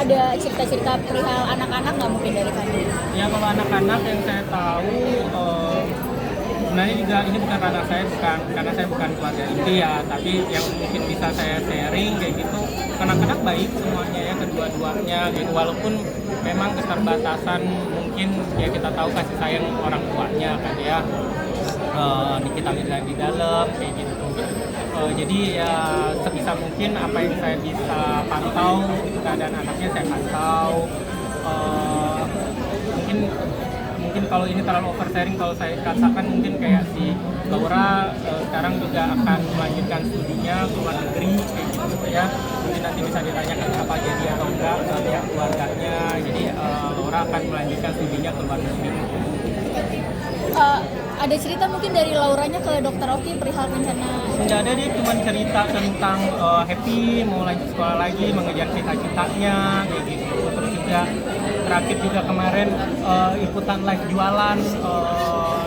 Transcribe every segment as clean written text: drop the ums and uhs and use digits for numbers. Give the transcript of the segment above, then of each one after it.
ada cerita-cerita perihal anak-anak nggak mungkin dari Kandi? Ya kalau anak-anak yang saya tahu sebenarnya juga ini bukan ranah saya, bukan karena saya bukan keluarga inti ya, tapi yang mungkin bisa saya sharing kayak gitu, anak-anak baik semuanya ya, kedua-duanya gitu, walaupun memang keterbatasan mungkin ya kita tahu kasih sayang orang tuanya kan ya, kita lihat di dalam kayak gitu. Jadi ya sebisa mungkin apa yang saya bisa pantau keadaan anaknya saya pantau. Mungkin kalau ini terlalu oversharing kalau saya katakan, mungkin kayak si Laura sekarang juga akan melanjutkan studinya ke luar negeri kayak gitu ya, mungkin nanti bisa ditanyakan apa jadi atau enggak pihak keluarganya. Jadi Laura akan melanjutkan studinya ke luar negeri. Ada cerita mungkin dari Lauranya ke Dokter Oki perihal rencana? Nggak ada, dia cuma cerita tentang happy mau lanjut sekolah lagi, mengejar cita-citanya kayak gitu. Terus juga terakhir juga kemarin ikutan live jualan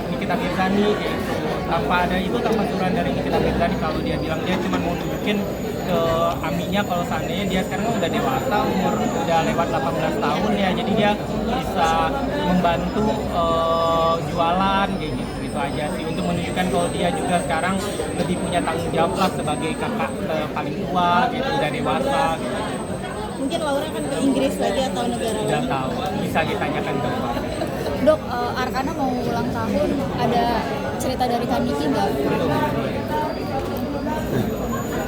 Nikita Mirzani kayak gitu. Tanpa surat dari Nikita Mirzani, kalau dia bilang dia cuma mau nunjukin ke Aminya kalau seandainya dia sekarang udah dewasa, umur udah lewat 18 tahun ya, jadi dia bisa membantu jualan kayak gitu. Itu aja sih, untuk menunjukkan kalau dia juga sekarang lebih punya tanggung jawab lah sebagai kakak paling tua gitu, udah dewasa gitu. Mungkin Laura akan ke Inggris lagi atau negara lain? Udah tahu, bisa ditanyakan ke keluarga. Dok, Arkana mau ulang tahun, ada cerita dari Kaniki nggak?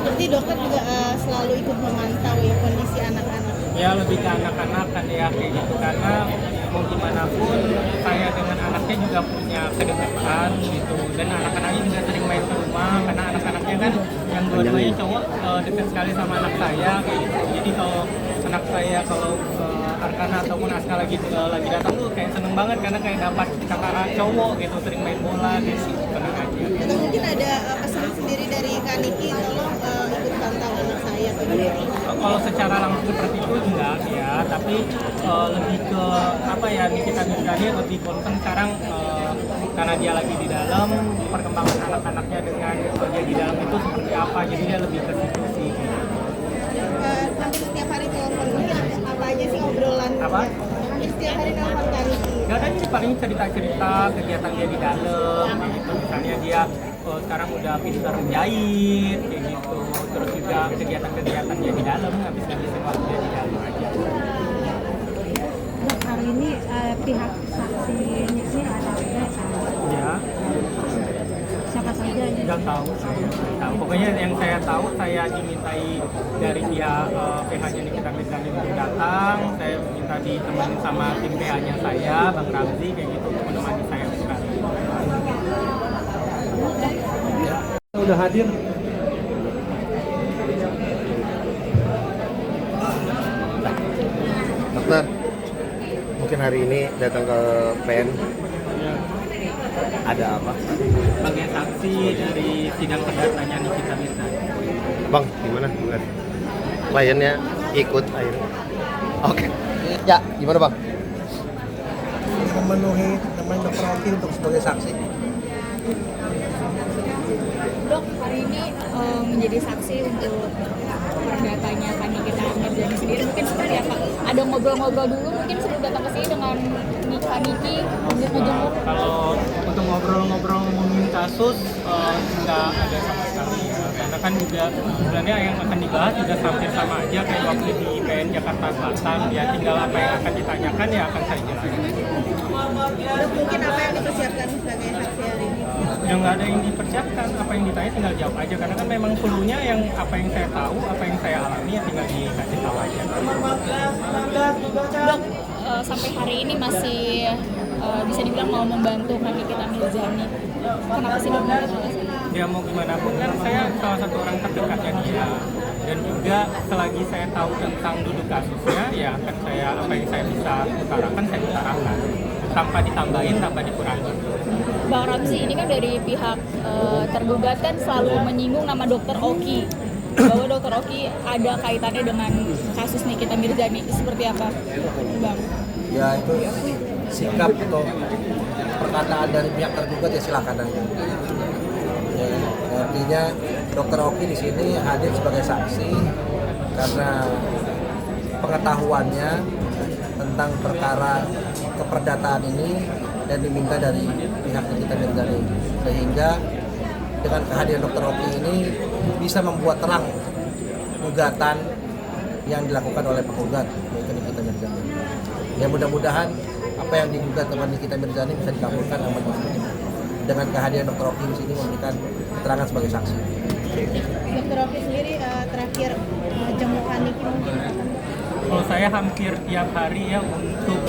Berarti dokter juga selalu ikut memantau ya kondisi anak-anak? Ya lebih ke anak-anak kan ya kayak gitu, karena mau gimana pun saya dengan anaknya juga punya kedekatan gitu, dan anak-anaknya juga sering main ke rumah karena anak-anaknya kan yang dua-duanya cowok dekat sekali sama anak saya kayak gitu. Jadi kalau anak saya Arkana ataupun Aska lagi datang tuh kayak seneng banget karena kayak dapat kakak cowok gitu, sering main bola gitu, tenang aja. Atau mungkin ada pesan sendiri dari Kaniki, tolong ikut pantau anak saya atau gimana? Kalau secara langsung seperti itu enggak ya, tapi lebih ke apa ya, Nikita Mirzani lebih concern sekarang karena dia lagi di dalam, perkembangan anak-anaknya dengan dia di dalam itu seperti apa, jadi dia lebih ke situ sih. Hampir setiap hari telepon, mungkin apa aja sih obrolan? Apa? Hampir setiap hari telepon Kaniki. Gak ada, ini paling cerita-cerita kegiatan dia di dalam gitu. Misalnya dia sekarang udah pintar menjahit kayak gitu, terus juga kegiatan-kegiatan dia di dalam, habis-habisin waktu dia di dalam aja. Dok, hari ini pihak saksi ini ada Ya, siapa saja ini? nggak tahu saya. Nggak tahu. Pokoknya yang saya tahu, saya dimintai dari pihak PH-nya Nikita Mirzani untuk datang. Saya minta ditemenin sama tim PH-nya saya, Bang Ramzi kayak gitu, untuk menemani saya sekali. Udah hadir. Dokter, mungkin hari ini datang ke PN, ada apa? Sebagai saksi dari sidang perdatanya Nikita Mirzani. Bang, gimana? Bener. Kliennya ikut akhirnya. Oke. Ya, gimana Bang? Memenuhi teman Dokter Oki untuk sebagai saksi. Dok, hari ini menjadi saksi untuk perdatanya Nikita Mirzani sendiri, mungkin seperti apa? Ada ngobrol-ngobrol dulu mungkin sebelum datang ke sini dengan Kaniki untuk ngejenguk? Kalau untuk ngobrol-ngobrol ngomongin kasus, nggak ada sama sekali ya. Karena kan juga sebenarnya yang akan dibahas juga hampir sama aja kayak waktu di PN Jakarta Selatan. Ya tinggal apa yang akan ditanyakan ya akan saya jelaskan. Dok, mungkin apa yang dipersiapkan sebagai saksi hari ini? Ya nggak ada yang dipersiapkan, apa yang ditanya tinggal jawab aja, karena kan memang perlunya yang apa yang saya tahu, apa yang saya alami ya tinggal dikasih tahu aja. Dok, sampai hari ini masih bisa dibilang mau membantu Nikita Mirzani. Kenapa sih dok? Ya mau gimana pun kan saya salah satu orang terdekatnya dia, dan juga selagi saya tahu tentang duduk kasusnya ya akan saya, apa yang saya bisa utarakan saya utarakan tanpa ditambahin, tanpa dikurangi. Bang Ramzi, ini kan dari pihak tergugat kan selalu menyinggung nama Dokter Oki, bahwa Dokter Oki ada kaitannya dengan kasus Nikita Mirzani. Seperti apa, Bang? Ya itu sikap atau perkataan dari pihak tergugat ya silakan aja. Ya, artinya Dokter Oki di sini hadir sebagai saksi karena pengetahuannya tentang perkara keperdataan ini dan diminta dari pihak Nikita Mirzani, sehingga dengan kehadiran Dr. Oki ini bisa membuat terang gugatan yang dilakukan oleh penggugat yaitu Nikita Mirzani. Ya mudah-mudahan apa yang digugat oleh Nikita Mirzani bisa dikabulkan sama majelis. Dengan kehadiran Dr. Oki di sini memberikan keterangan sebagai saksi. Dokter Oki sendiri terakhir jenguk Niki mungkin kapan? Kalau saya hampir tiap hari ya untuk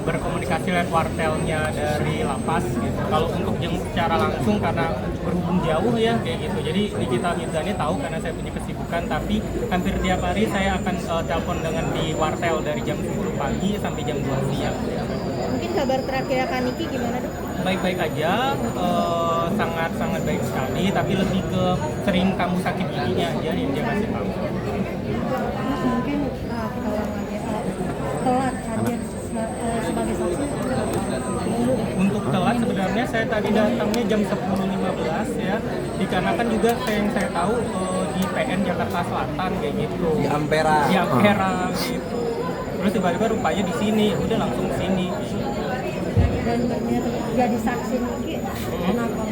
berkomunikasi lewat wartelnya dari lapas gitu. Kalau untuk jenguk secara langsung karena berhubung jauh ya kayak gitu. Jadi Nikita Mirzani tahu karena saya punya kesibukan, tapi hampir tiap hari saya akan telepon dengan di wartel dari jam 10 pagi sampai jam 2 siang. Mungkin kabar terakhir Kak Niki gimana dok? Baik-baik aja, sangat-sangat baik sekali, tapi lebih ke sering kamu sakit giginya aja yang dia kasih tahu. Mungkin kita ulang lagi telat hadir sebagai saksi. Untuk telat sebenarnya saya tadi datangnya jam 10.15 ya, dikarenakan juga yang saya tahu di PN Jakarta Selatan kayak gitu. Di Ampera. Di Ampera gitu. Terus tiba-tiba rupanya di sini, udah langsung ke sini. Dan berniat jadi saksi Niki kenapa?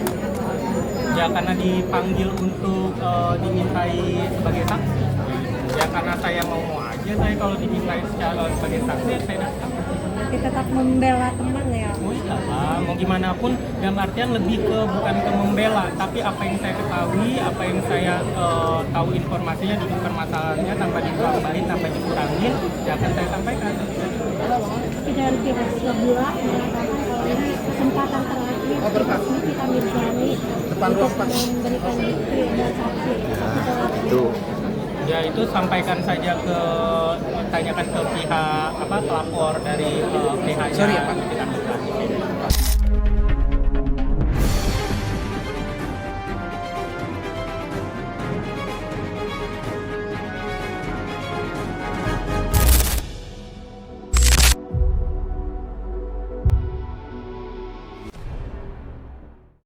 Ya karena dipanggil untuk dimintai sebagai saksi. Ya karena saya mau aja, saya kalau dimintai sebagai saksi ya saya datang. Tapi tetap membela teman ya. Oh iya lah, mau gimana pun dalam artian lebih ke bukan ke membela, tapi apa yang saya ketahui, apa yang saya tahu informasinya di permasalahannya tanpa ditambahin, tanpa dikurangin, ya akan saya sampaikan. Tapi dari pihak sebelah mengatakan kalau ini kesempatan terakhir Nikita Mirzani untuk memberikan bukti dan saksi. Itu Ya itu sampaikan saja ke tanyakan ke pihak pelapor dari pihaknya.